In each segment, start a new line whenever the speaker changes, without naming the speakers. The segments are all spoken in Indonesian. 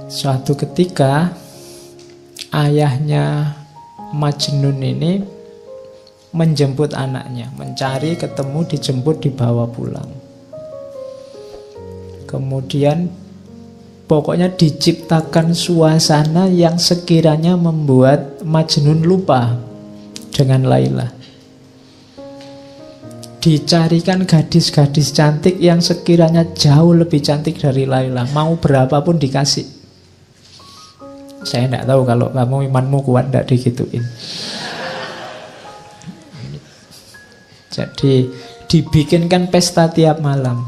Suatu ketika ayahnya Majnun ini menjemput anaknya, mencari, ketemu, dijemput, dibawa pulang. Kemudian pokoknya diciptakan suasana yang sekiranya membuat Majnun lupa dengan Laila. Dicarikan gadis-gadis cantik yang sekiranya jauh lebih cantik dari Laila, mau berapapun dikasih. Saya tidak tahu kalau kamu imanmu kuat tidak digituin. Jadi dibikinkan pesta tiap malam.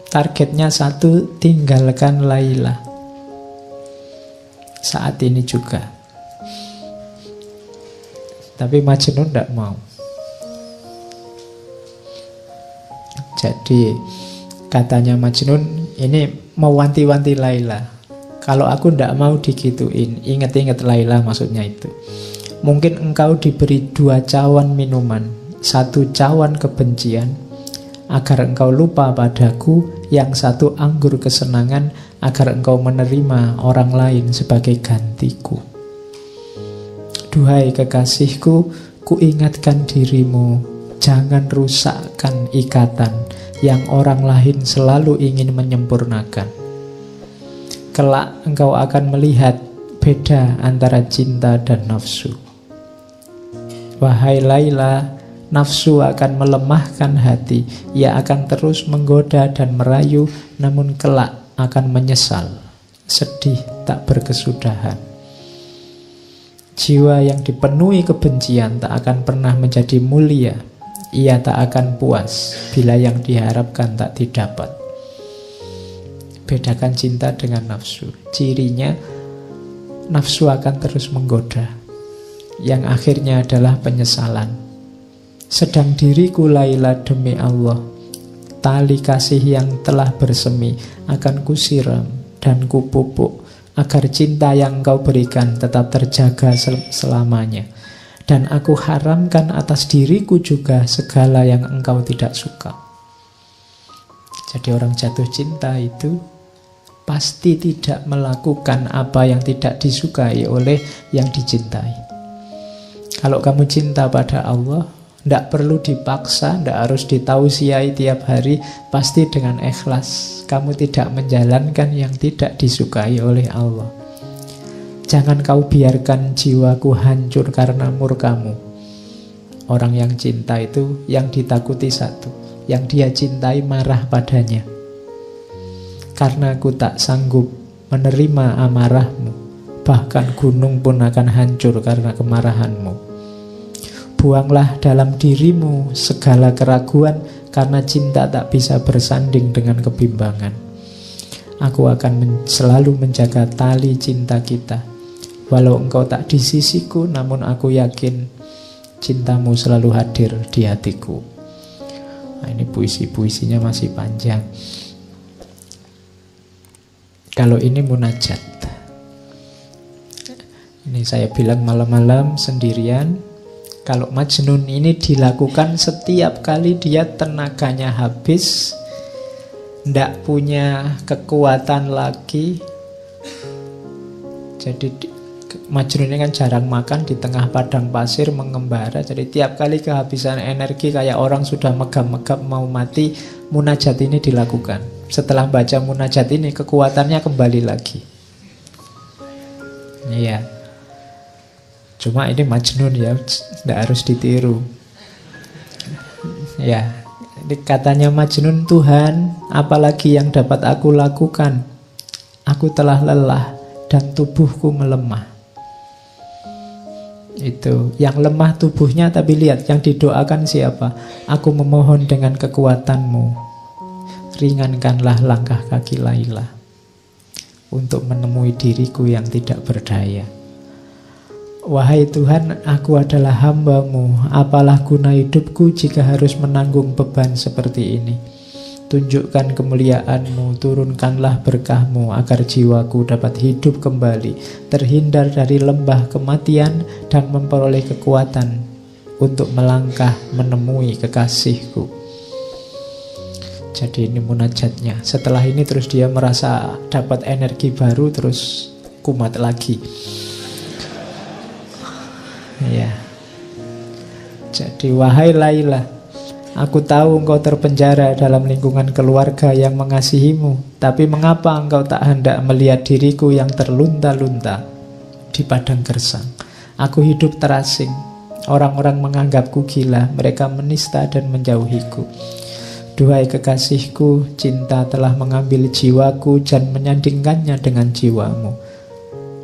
Targetnya satu, tinggalkan Laila. Saat ini juga. Tapi Majnun tidak mau. Jadi katanya Majnun ini mewanti-wanti Laila. Kalau aku tidak mau digituin, ingat-ingat Laila maksudnya itu. Mungkin engkau diberi 2 cawan minuman, 1 cawan kebencian, agar engkau lupa padaku, yang 1 anggur kesenangan, agar engkau menerima orang lain sebagai gantiku. Duhai kekasihku, kuingatkan dirimu, jangan rusakkan ikatan yang orang lain selalu ingin menyempurnakan. Kelak engkau akan melihat beda antara cinta dan nafsu. Wahai Laila, nafsu akan melemahkan hati. Ia akan terus menggoda dan merayu, namun kelak akan menyesal, sedih tak berkesudahan. Jiwa yang dipenuhi kebencian tak akan pernah menjadi mulia. Ia tak akan puas bila yang diharapkan tak didapat. Bedakan cinta dengan nafsu. Cirinya, nafsu akan terus menggoda, yang akhirnya adalah penyesalan. Sedang diriku Laila demi Allah, tali kasih yang telah bersemi akan kusiram dan kupupuk, agar cinta yang engkau berikan tetap terjaga selamanya. Dan aku haramkan atas diriku juga segala yang engkau tidak suka. Jadi orang jatuh cinta itu pasti tidak melakukan apa yang tidak disukai oleh yang dicintai. Kalau kamu cinta pada Allah, tidak perlu dipaksa, tidak harus ditausiai tiap hari, pasti dengan ikhlas. Kamu tidak menjalankan yang tidak disukai oleh Allah. Jangan kau biarkan jiwaku hancur karena murkamu. Orang yang cinta itu yang ditakuti satu, yang dia cintai marah padanya. Karena aku tak sanggup menerima amarahmu, bahkan gunung pun akan hancur karena kemarahanmu. Buanglah dalam dirimu segala keraguan, karena cinta tak bisa bersanding dengan kebimbangan. Aku akan selalu menjaga tali cinta kita. Walau engkau tak di sisiku, namun aku yakin cintamu selalu hadir di hatiku. Nah, ini puisi-puisinya masih panjang. Kalau ini munajat. Ini saya bilang malam-malam sendirian. Kalau Majnun ini dilakukan setiap kali dia tenaganya habis, tidak punya kekuatan lagi. Jadi Majnun ini kan jarang makan, di tengah padang pasir mengembara. Jadi tiap kali kehabisan energi kayak orang sudah megap-megap mau mati, munajat ini dilakukan. Setelah baca munajat ini, kekuatannya kembali lagi. Iya. Cuma ini Majnun ya, tidak harus ditiru. Ya, ini katanya Majnun, Tuhan, apalagi yang dapat aku lakukan? Aku telah lelah dan tubuhku melemah. Itu, yang lemah tubuhnya, tapi lihat yang didoakan siapa? Aku memohon dengan kekuatanmu, ringankanlah langkah kaki Laila untuk menemui diriku yang tidak berdaya. Wahai Tuhan, aku adalah hamba-Mu. Apalah guna hidupku jika harus menanggung beban seperti ini? Tunjukkan kemuliaan-Mu, turunkanlah berkah-Mu agar jiwaku dapat hidup kembali, terhindar dari lembah kematian dan memperoleh kekuatan untuk melangkah menemui kekasihku. Jadi ini munajatnya. Setelah ini terus dia merasa dapat energi baru, terus kumat lagi. Ya. Jadi wahai Laila, aku tahu engkau terpenjara dalam lingkungan keluarga yang mengasihimu. Tapi mengapa engkau tak hendak melihat diriku yang terlunta-lunta di padang gersang? Aku hidup terasing. Orang-orang menganggapku gila. Mereka menista dan menjauhiku. Duhai kekasihku, cinta telah mengambil jiwaku dan menyandingkannya dengan jiwamu.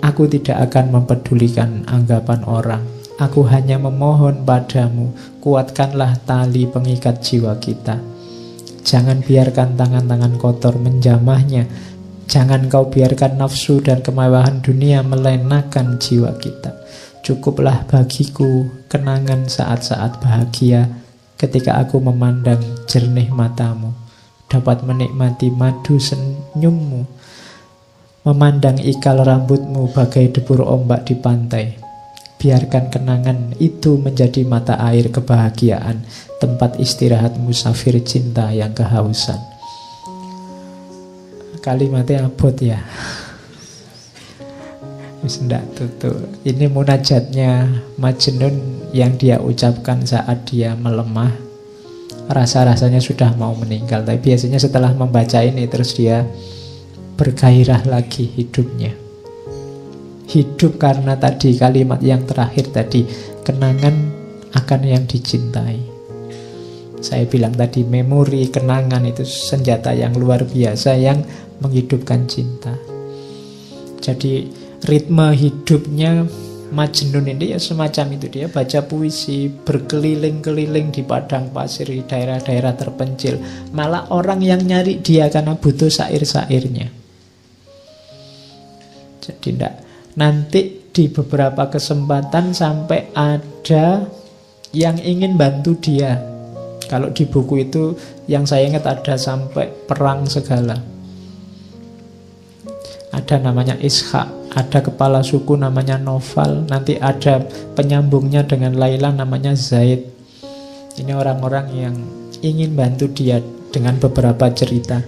Aku tidak akan mempedulikan anggapan orang. Aku hanya memohon padamu, kuatkanlah tali pengikat jiwa kita. Jangan biarkan tangan-tangan kotor menjamahnya. Jangan kau biarkan nafsu dan kemewahan dunia melenakan jiwa kita. Cukuplah bagiku kenangan saat-saat bahagia ketika aku memandang jernih matamu, dapat menikmati madu senyummu, memandang ikal rambutmu bagai debur ombak di pantai. Biarkan kenangan itu menjadi mata air kebahagiaan, tempat istirahat musafir cinta yang kehausan. Kalimatnya abot ya. Ndak tutup. Ini munajatnya Majnun yang dia ucapkan saat dia melemah. Rasa-rasanya sudah mau meninggal. Tapi biasanya setelah membaca ini terus dia bergairah lagi hidupnya. Hidup karena tadi kalimat yang terakhir tadi, kenangan akan yang dicintai. Saya bilang tadi memori, kenangan itu senjata yang luar biasa yang menghidupkan cinta. Jadi ritme hidupnya Majnun ini ya semacam itu. Dia baca puisi, berkeliling-keliling di padang pasir, di daerah-daerah terpencil. Malah orang yang nyari dia karena butuh syair-syairnya. Jadi nanti di beberapa kesempatan sampai ada yang ingin bantu dia. Kalau di buku itu yang saya ingat ada sampai perang segala. Ada namanya Ishak, ada kepala suku namanya Noval, nanti ada penyambungnya dengan Laila namanya Zaid. Ini orang-orang yang ingin bantu dia dengan beberapa cerita.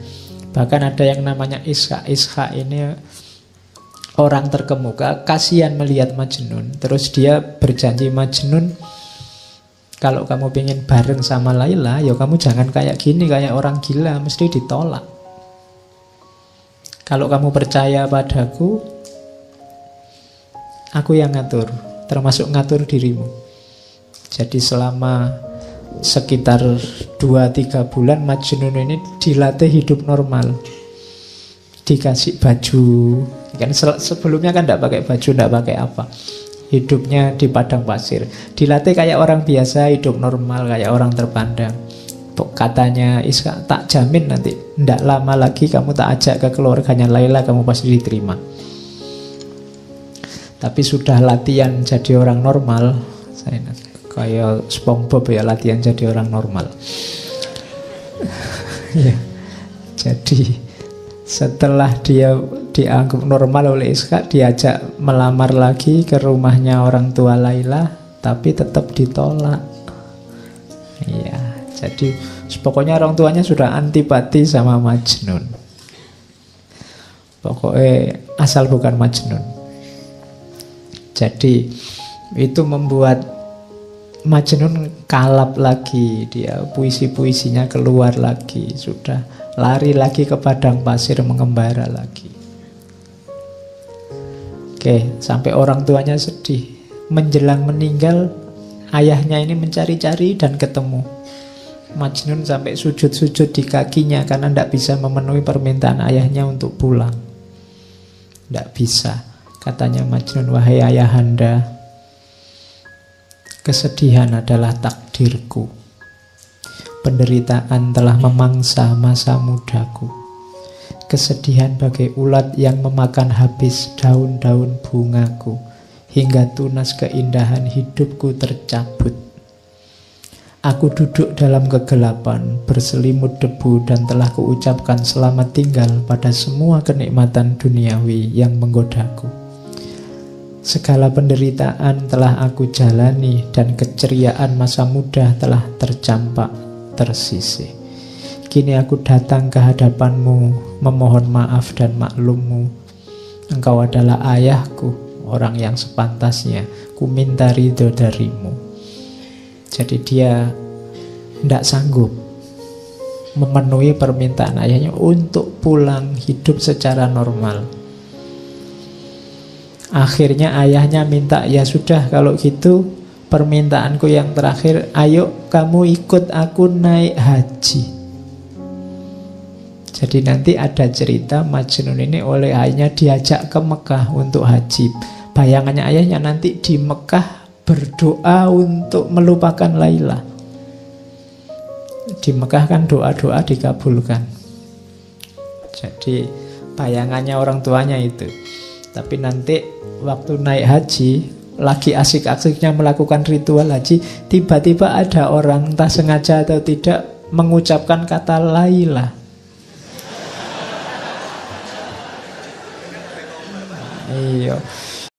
Bahkan ada yang namanya Ishak. Ishak ini orang terkemuka, kasihan melihat Majnun. Terus dia berjanji, Majnun, kalau kamu pengen bareng sama Laila, ya kamu jangan kayak gini, kayak orang gila, mesti ditolak. Kalau kamu percaya padaku, aku yang ngatur, termasuk ngatur dirimu. Jadi selama sekitar 2-3 bulan Majnun ini dilatih hidup normal. Dikasih baju, kan sebelumnya kan tidak pakai baju, tidak pakai apa, hidupnya di padang pasir, dilatih kayak orang biasa, hidup normal kayak orang terpandang. Katanya Ishak, tak jamin nanti tidak lama lagi kamu tak ajak ke keluarganya Laila, kamu pasti diterima. Tapi sudah latihan jadi orang normal. Saya kayak SpongeBob ya, latihan jadi orang normal. Ya, jadi setelah dia dianggap normal oleh Ishak, diajak melamar lagi ke rumahnya orang tua Laila, tapi tetap ditolak. Iya, jadi pokoknya orang tuanya sudah antipati sama Majnun. Pokoknya asal bukan Majnun. Jadi itu membuat Majnun kalap lagi, dia puisi-puisinya keluar lagi, sudah lari lagi ke padang pasir mengembara lagi. Oke, sampai orang tuanya sedih. Menjelang meninggal, ayahnya ini mencari-cari dan ketemu. Majnun sampai sujud-sujud di kakinya karena tidak bisa memenuhi permintaan ayahnya untuk pulang. Tidak bisa. Katanya Majnun, wahai ayahanda, kesedihan adalah takdirku. Penderitaan telah memangsa masa mudaku. Kesedihan bagai ulat yang memakan habis daun-daun bungaku, hingga tunas keindahan hidupku tercabut. Aku duduk dalam kegelapan, berselimut debu, dan telah kuucapkan selamat tinggal pada semua kenikmatan duniawi yang menggodaku. Segala penderitaan telah aku jalani, dan keceriaan masa muda telah tercampak, tersisih. kini aku datang ke hadapanmu, memohon maaf dan maklummu. Engkau adalah ayahku, orang yang sepantasnya ku minta ridho darimu. Jadi dia tidak sanggup memenuhi permintaan ayahnya untuk pulang hidup secara normal. Akhirnya ayahnya minta, ya sudah kalau gitu permintaanku yang terakhir, ayo kamu ikut aku naik haji. Jadi nanti ada cerita Majnun ini oleh ayahnya diajak ke Mekah untuk haji. Bayangannya ayahnya nanti di Mekah berdoa untuk melupakan Laila. Di Mekah kan doa-doa dikabulkan. Jadi bayangannya orang tuanya itu. Tapi nanti waktu naik haji, lagi asik-asiknya melakukan ritual haji, tiba-tiba ada orang entah sengaja atau tidak mengucapkan kata Laila. Iya.